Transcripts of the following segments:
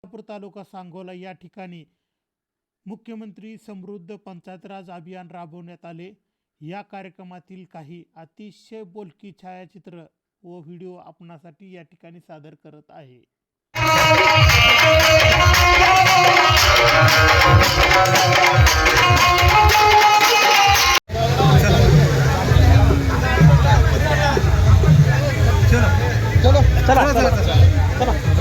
सोलापूर तालुका सांगोला या ठिकाणी मुख्यमंत्री समृद्ध पंचायत राज अभियान राबवण्यात आले। या कार्यक्रमातील काही अतिशय बोलकी छायाचित्र व व्हिडिओ आपणासाठी या ठिकाणी सादर करत आहे। चला चला चला चला।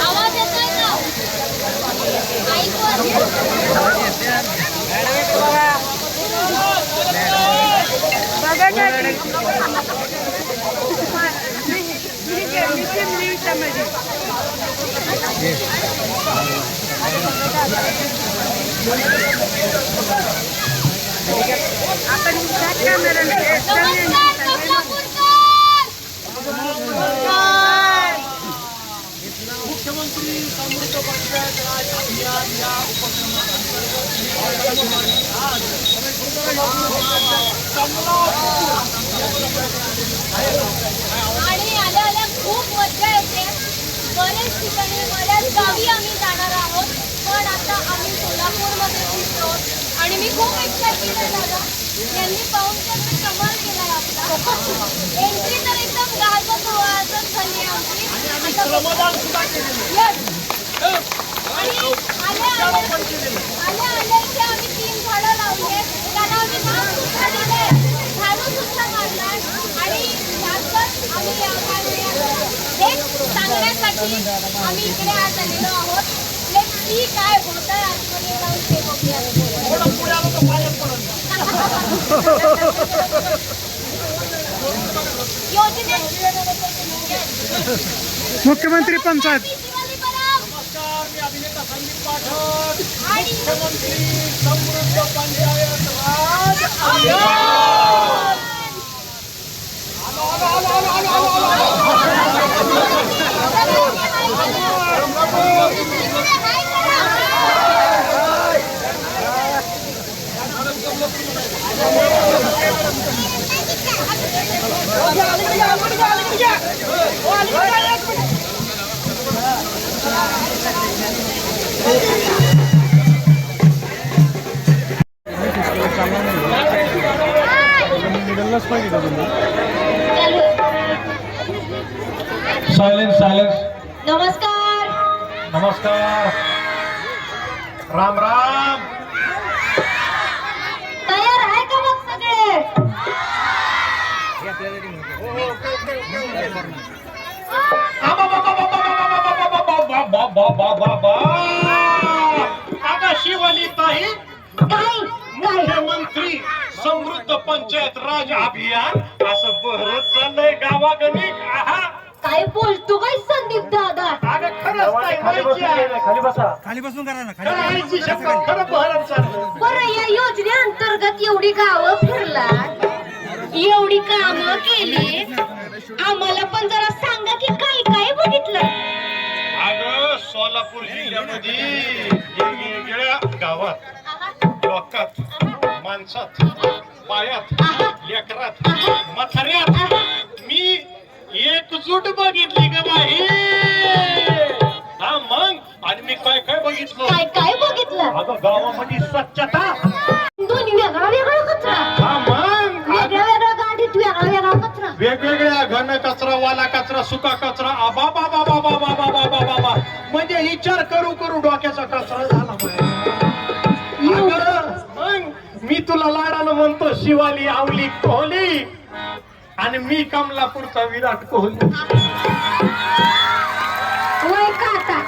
आवाज येतोय का? मुख्यमंत्री समृद्ध पंचायत राज अभियान या आणि आल्या आल्या खूप मजा येते। बरेच ठिकाणी बऱ्याच गावी आम्ही जाणार आहोत, पण आता आम्ही सोलापूरमध्ये पोहोचलो आणि मी खूप एक्साइटेड आहे दादा। यांनी पाहून तर कमाल केलाय आपला। एंट्री तर एकदम गाजत वाजत झाली आमची। आणि आल्या इथे आम्ही 3 झाडं लावले, त्यांना आम्ही नाव सुद्धा दिले, झाडू सुद्धा मारलाय आणि यातच आम्ही हे सांगण्यासाठी आम्ही इकडे आज आलेलो आहोत। की काय होतंय आतमध्ये जाऊन ते बघूया। मुख्यमंत्री पंचायत नमस्कार, मी अभिनेता संदीप पाठक, मुख्यमंत्री समृद्ध पंचायत राज अभियान। Silence silence. नमस्कार नमस्कार, राम राम। तयार आहे का मग सगळे? आता शिवानी ताई, मुख्यमंत्री समृद्ध पंचायत राज अभियान असं बहरत चाललंय गावागणी। काय बोलतो काय संदीप दादा? खाली बसा, खाली बसून करा ना। खरं बहरत चाललंय। बरं, या योजनेअंतर्गत एवढी गावं फिरला, एवढी कामं केली, आम्हाला पण जरा सांगा की काय काय बघितलं? अगं, सोलापूर जिल्ह्यामध्ये वेगवेगळ्या गावात, लोकात, माणसात, पायात, लेकरात, म्हाताऱ्यात मी एकजूट बघितली ग बाई। हा मग, आणि मी काय काय बघितलं? काय काय बघितलं? अगं, गावामध्ये स्वच्छता, दोन्ही वेगळा वेगळा कचरा, हा मग, वेगळ्या वेगळ्या गाडीत वेगळा वेगळा कचरा, वेगवेगळ्या घन कचरा, वाला कचरा, सुका कचरा, बाबा बाबा बाबा बाबा बाबा। म्हणजे विचार करू करू डोक्याचा कचरा झाला अगं, मग मी तुला लाडानं म्हणतो शिवाली आवली कोहली आणि मी कमलापूरचा विराट कोहली. होय का आता?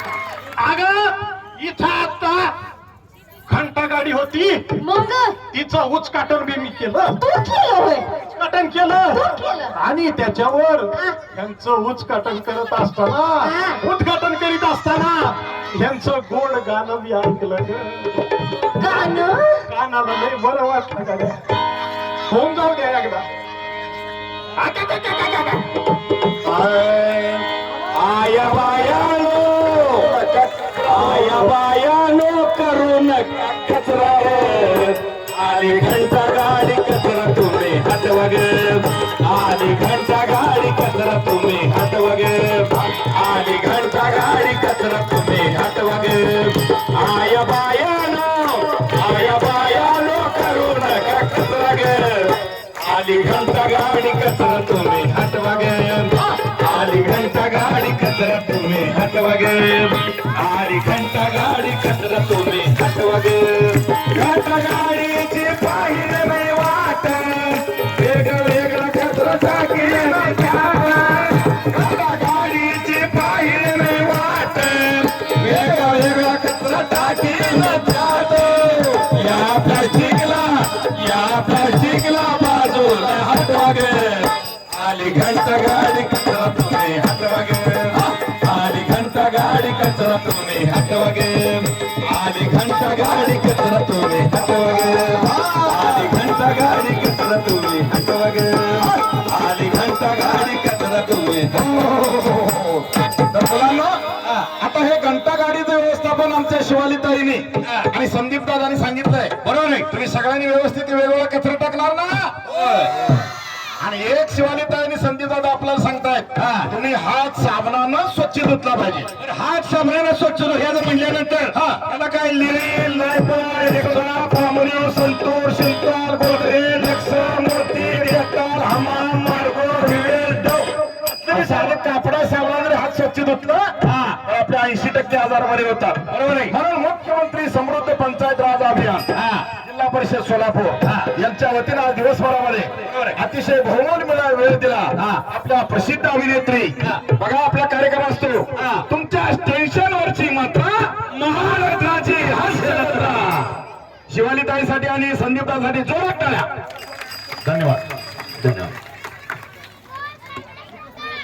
अगं इथं आता घंटा गाडी होती, मग तिचं उच्चाटन बी मी केलं. तू केलं होय? उच्चाटन केलं केलं. आणि त्याच्यावर हा. यांचं उच्चाटन करत असताना, उद्घाटन करीत असताना यांचं गोड गाणं बी ऐकलं ग. गाणं कानाला लय बरं वाटलं गाड्या. होऊन जाऊ द्या एकदा. आया बायानो, आया बायानो करून कचरा आली घंटा गाडी कचरा तुम्ही हात वगैरे, आली घंटा गाडी कचरा तुम्ही हात वगैरे, आली घंटा गाडी कचरा तुम्ही हात वगैरे. आया बायानो करून कचरा गे, आली घंटा गाडी कचरा तुम्ही हात वगैरे, आली घंटा गाडी कचरा तुम्ही हात वगैरे, आली घंटा गाडी कचरा तुम्ही हात वगैरे. घंटा गाडीची पाहिजे नाही वाट, वेगवेगळा कचरा टाकले घंटा गाडीची पाहिजे नाही वाट, वेगवेगळा कचरा टाकीला जातो. या प्लास्टिकला बाजूला हात वगैरे, आली घंटा गाडी कचरा तुम्ही हात वगैरे, आली घंटा गाडी कचरा तुम्ही हात वगैरे, आली घंटा गाडी कचरा तुम्ही हात वगैरे, आली घंटा गाडी कचरा तुम्ही हात वगैरे, आली घंटा गाडी कचरा तुम्ही. तर मुलांनो, आता हे घंटा गाडीचं व्यवस्थापन आमच्या शिवालीताईने आणि संदीप दादानी सांगितलंय, बरोबर आहे? तुम्ही सगळ्यांनी व्यवस्थित वेगवेगळा कचरा टाकणार ना. आणि एक शिवालीताईने संदीप दादा आपल्याला सांगतायत, तुम्ही हात साबणानं स्वच्छ धुतला पाहिजे. हात साबणानं स्वच्छ धुयाचं म्हणल्यानंतर त्याला काय लिरिल, लायबॉय, रेक्सोना, पामोलिओ, संतूर, सिंटॉल, गोदरेज, रेक्सो, मोती, डेटॉल, हमाम, मार्गो, रिवेल, डव, साधं कापडा साबणाने हात स्वच्छ धुतलं तर आपल्या 80% आजार बरे होतात, बरोबर आहे? म्हणून मुख्यमंत्री समृद्ध पंचायत राज अभियान, जिल्हा परिषद सोलापूर यांच्या वतीनं आज दिवसभरामध्ये अतिशय बहुमूल्य वेळ दिला आपल्या प्रसिद्ध अभिनेत्री. बघा आपला कार्यक्रम असतो तुमच्या स्टेशनवरची मात्र महाराष्ट्राची हास्य जत्रा. शिवालीताईसाठी आणि संदीपताईसाठी जोरात टाळ्या. धन्यवाद.